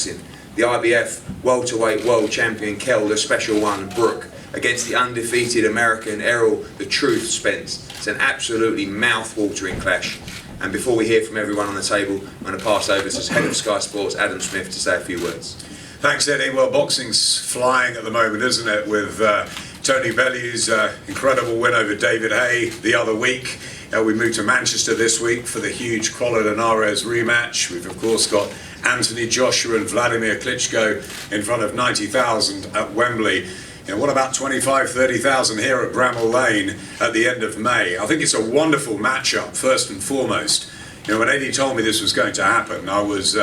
The IBF welterweight world champion Kell, the special one, Brook, against the undefeated American Errol the Truth Spence. It's an absolutely mouth-watering clash. And before we hear from everyone on the table, I'm going to pass over to Head of Sky Sports, Adam Smith, to say a few words. Thanks, Eddie. Well, boxing's flying at the moment, isn't it? With Tony Bellew's incredible win over David Haye the other week. We moved to Manchester this week for the huge Crolla Linares rematch. We've, of course, got Anthony Joshua and Vladimir Klitschko in front of 90,000 at Wembley. What about 25, 30,000 here at Bramall Lane at the end of May? I think it's a wonderful matchup, first and foremost. When Eddie told me this was going to happen, I was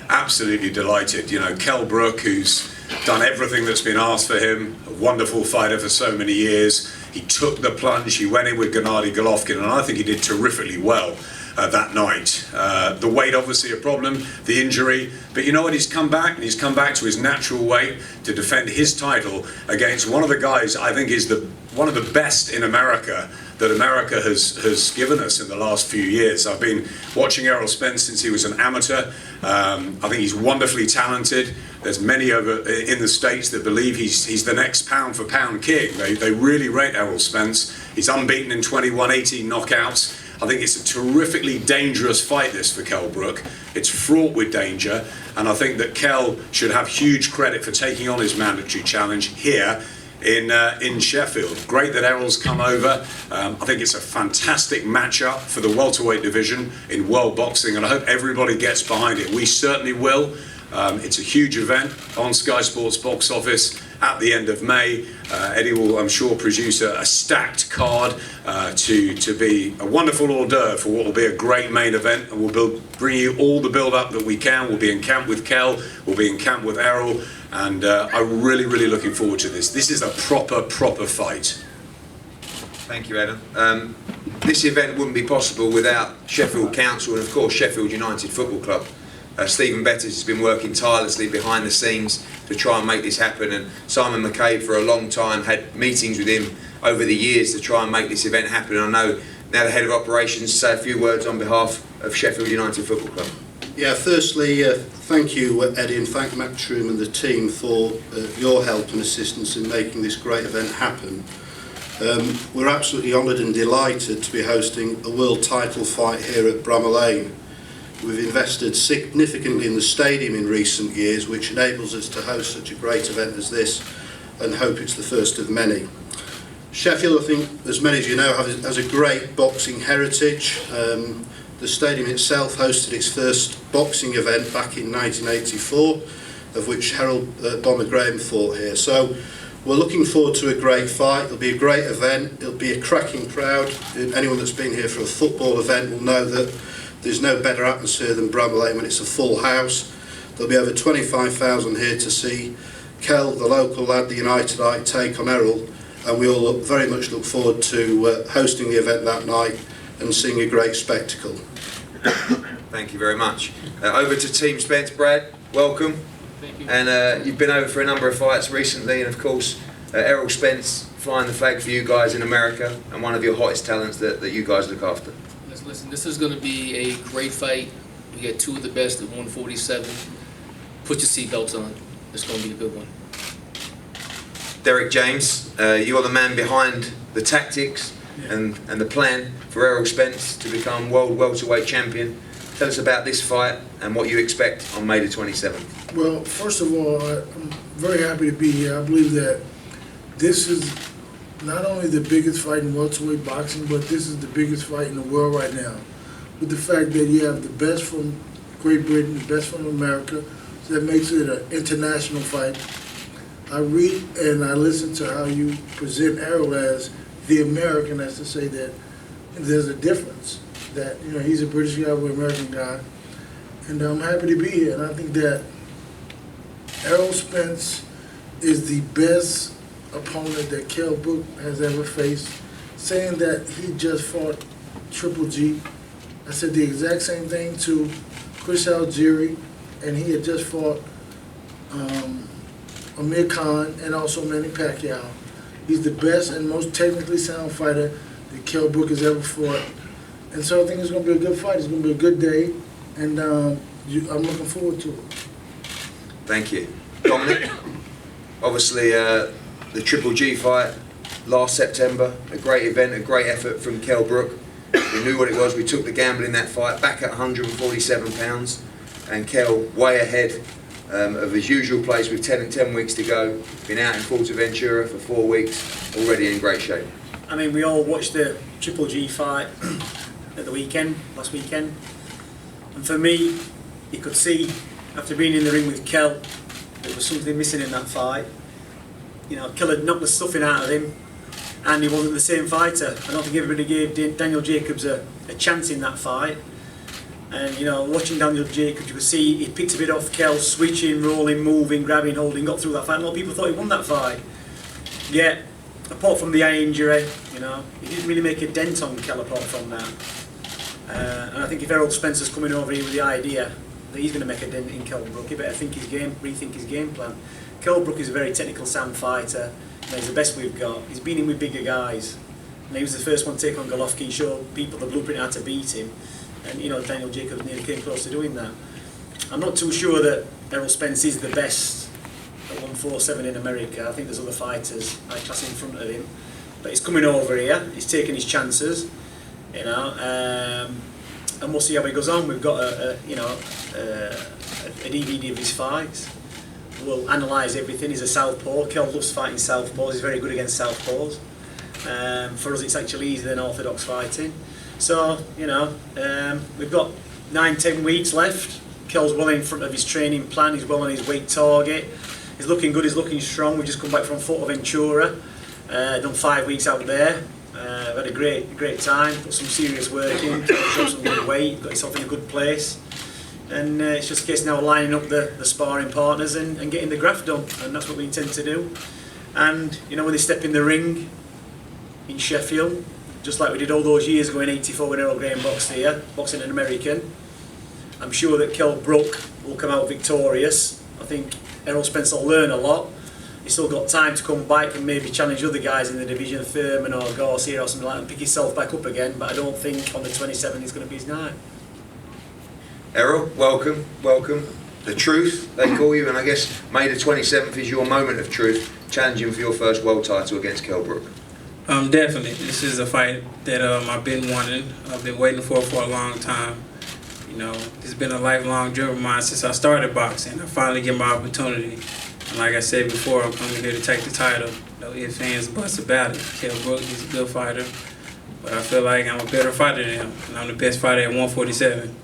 absolutely delighted. Kell Brook, who's done everything that's been asked for him, a wonderful fighter for so many years. He took the plunge, he went in with Gennady Golovkin, and I think he did terrifically well that night. The weight, obviously a problem, the injury, but you know what, he's come back, and he's come back to his natural weight to defend his title against one of the guys I think is one of the best in America that America has given us in the last few years. I've been watching Errol Spence since he was an amateur. I think he's wonderfully talented. There's many over in the States that believe he's the next pound for pound king. They really rate Errol Spence. He's unbeaten in 21, 18 knockouts. I think it's a terrifically dangerous fight, this, for Kell Brook. It's fraught with danger, and I think that Kell should have huge credit for taking on his mandatory challenge here in Sheffield. Great that Errol's come over. I think it's a fantastic matchup for the welterweight division in world boxing, and I hope everybody gets behind it. We certainly will. It's a huge event on Sky Sports box office at the end of May. Eddie will, I'm sure, produce a stacked card to be a wonderful hors d'oeuvre for what will be a great main event, and we'll bring you all the build-up that we can. We'll be in camp with Kell, we'll be in camp with Errol, and I'm really looking forward to this. This is a proper fight. Thank you, Adam. This event wouldn't be possible without Sheffield Council and, of course, Sheffield United Football Club. Stephen Betters has been working tirelessly behind the scenes to try and make this happen, and Simon McCabe for a long time had meetings with him over the years to try and make this event happen. I know now the Head of Operations say a few words on behalf of Sheffield United Football Club. Yeah, firstly, thank you, Eddie, and thank Matchroom and the team for your help and assistance in making this great event happen. We're absolutely honoured and delighted to be hosting a world title fight here at Bramall Lane. We've invested significantly in the stadium in recent years, which enables us to host such a great event as this, and hope it's the first of many. Sheffield, I think, as many as you know, has a great boxing heritage. The stadium itself hosted its first boxing event back in 1984, of which Harold Bomber Graham fought here. So we're looking forward to a great fight. It'll be a great event. It'll be a cracking crowd. Anyone that's been here for a football event will know that there's no better atmosphere than Bramall Lane when it's a full house. There'll be over 25,000 here to see Kell, the local lad, the Unitedite, take on Errol, and we all very much look forward to hosting the event that night and seeing a great spectacle. Thank you very much. Over to Team Spence. Brad, welcome. Thank you. And you've been over for a number of fights recently, and of course Errol Spence flying the flag for you guys in America, and one of your hottest talents that you guys look after. Listen, this is going to be a great fight. We got two of the best at 147. Put your seatbelts on. It's going to be a good one. Derek James, you're the man behind the tactics and the plan for Errol Spence to become world welterweight champion. Tell us about this fight and what you expect on May the 27th. Well, first of all, I'm very happy to be here. I believe that this is not only the biggest fight in welterweight boxing, but this is the biggest fight in the world right now. With the fact that you have the best from Great Britain, the best from America, so that makes it an international fight. I read and I listen to how you present Errol as the American, as to say that there's a difference. That he's a British guy, we're an American guy, and I'm happy to be here. And I think that Errol Spence is the best opponent that Kell Brook has ever faced. Saying that he just fought Triple G, I said the exact same thing to Chris Algieri, and he had just fought Amir Khan and also Manny Pacquiao. He's the best and most technically sound fighter that Kell Brook has ever fought. And so I think it's going to be a good fight. It's going to be a good day, and I'm looking forward to it. Thank you. Dominic, obviously the Triple G fight last September, a great event, a great effort from Kell Brook. We knew what it was, we took the gamble in that fight, back at £147, and Kell way ahead of his usual place with 10 weeks to go. Been out in Fuerteventura for 4 weeks, already in great shape. I mean, we all watched the Triple G fight at the weekend, last weekend, and for me, you could see after being in the ring with Kell, there was something missing in that fight. You know, Kell had knocked the stuffing out of him, and he wasn't the same fighter. I don't think everybody gave Daniel Jacobs a chance in that fight. And you know, watching Daniel Jacobs, you could see he picked a bit off Kell, switching, rolling, moving, grabbing, holding, got through that fight. A lot of people thought he won that fight. Yet, apart from the eye injury, you know, he didn't really make a dent on Kell apart from that. And I think if Errol Spence is coming over here with the idea that he's going to make a dent in Kell Brook, he better rethink his game plan. Kell Brook is a very technical, sound fighter. You know, he's the best we've got. He's been in with bigger guys. And he was the first one to take on Golovkin and show people the blueprint how to beat him. And you know, Daniel Jacobs nearly came close to doing that. I'm not too sure that Errol Spence is the best at 147 in America. I think there's other fighters high class in front of him. But he's coming over here. He's taking his chances. You know, and we'll see how he goes on. We've got a DVD of his fights. We'll analyse everything. He's a southpaw. Kell loves fighting southpaws. He's very good against southpaws. For us, it's actually easier than orthodox fighting. So, you know, we've got 9-10 weeks left. Kell's well in front of his training plan. He's well on his weight target. He's looking good. He's looking strong. We've just come back from Fuerteventura. Done 5 weeks out there. Had a great time. Put some serious work in. Showed some good weight. Got yourself in a good place. And it's just a case now of lining up the sparring partners and getting the graft done. And that's what we intend to do. And, you know, when they step in the ring in Sheffield, just like we did all those years ago in '84 when Errol Graham boxed here, boxing an American, I'm sure that Kell Brook will come out victorious. I think Errol Spence will learn a lot. He's still got time to come back and maybe challenge other guys in the division, Thurman or Garcia or something like that, and pick himself back up again, but I don't think on the 27th it's going to be his night. Errol, welcome. The Truth, they call you, and I guess May the 27th is your moment of truth, challenging for your first world title against Kell Brook. Definitely. This is a fight that I've been wanting. I've been waiting for a long time. You know, it's been a lifelong dream of mine since I started boxing. I finally get my opportunity. And like I said before, I'm coming here to take the title. No ifs, ands, buts about it. Kell Brook, he's a good fighter. But I feel like I'm a better fighter than him. And I'm the best fighter at 147.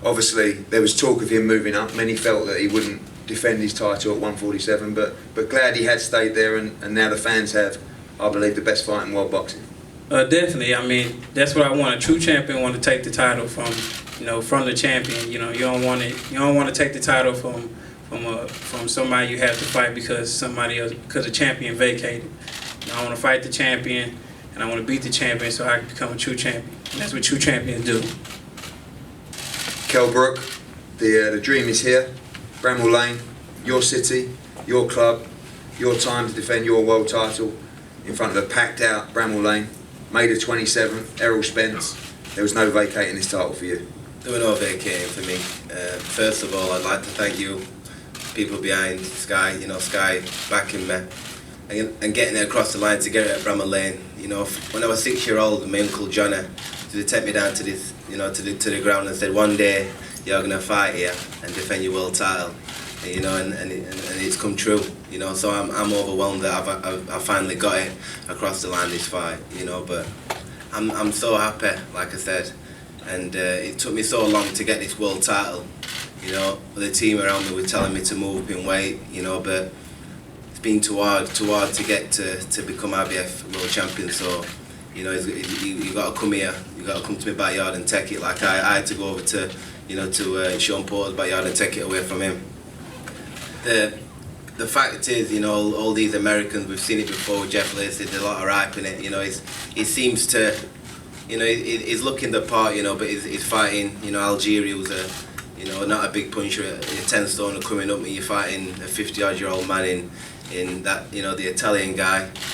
Obviously, there was talk of him moving up. Many felt that he wouldn't defend his title at 147, but glad he had stayed there, and now the fans have, I believe, the best fight in world boxing. Definitely. I mean, that's what I want. A true champion want to take the title from the champion. You know, you don't want to take the title from somebody you have to fight because a champion vacated. You know, I want to fight the champion, and I want to beat the champion so I can become a true champion. And that's what true champions do. Kell Brook, the dream is here. Bramall Lane, your city, your club, your time to defend your world title in front of a packed out Bramall Lane. May the 27th, Errol Spence. There was no vacating this title for you. There were no vacating for me. First of all, I'd like to thank you, people behind Sky, you know, Sky backing me and getting it across the line to get it at Bramall Lane. You know, when I was 6 years old, my uncle Johnny to take me down to this, you know, to the ground and said, one day you're gonna fight here and defend your world title. And, you know, and it's come true. You know, so I'm overwhelmed that I've finally got it across the line this fight. You know, but I'm so happy, like I said, and it took me so long to get this world title. You know, the team around me were telling me to move up in weight. You know, but it's been too hard to get to become IBF world champion. So, you know, you got to come here. You got to come to my backyard and take it. Like I had to go over to, you know, to Sean Porter's backyard and take it away from him. The fact is, you know, all these Americans, we've seen it before with Jeff Lacey, there's a lot of hype in it. You know, he seems to, you know, he's looking the part, you know, but he's fighting, you know, Algeria was you know, not a big puncher, a 10 stone coming up, and you're fighting a 50-odd-year-old man in that, you know, the Italian guy.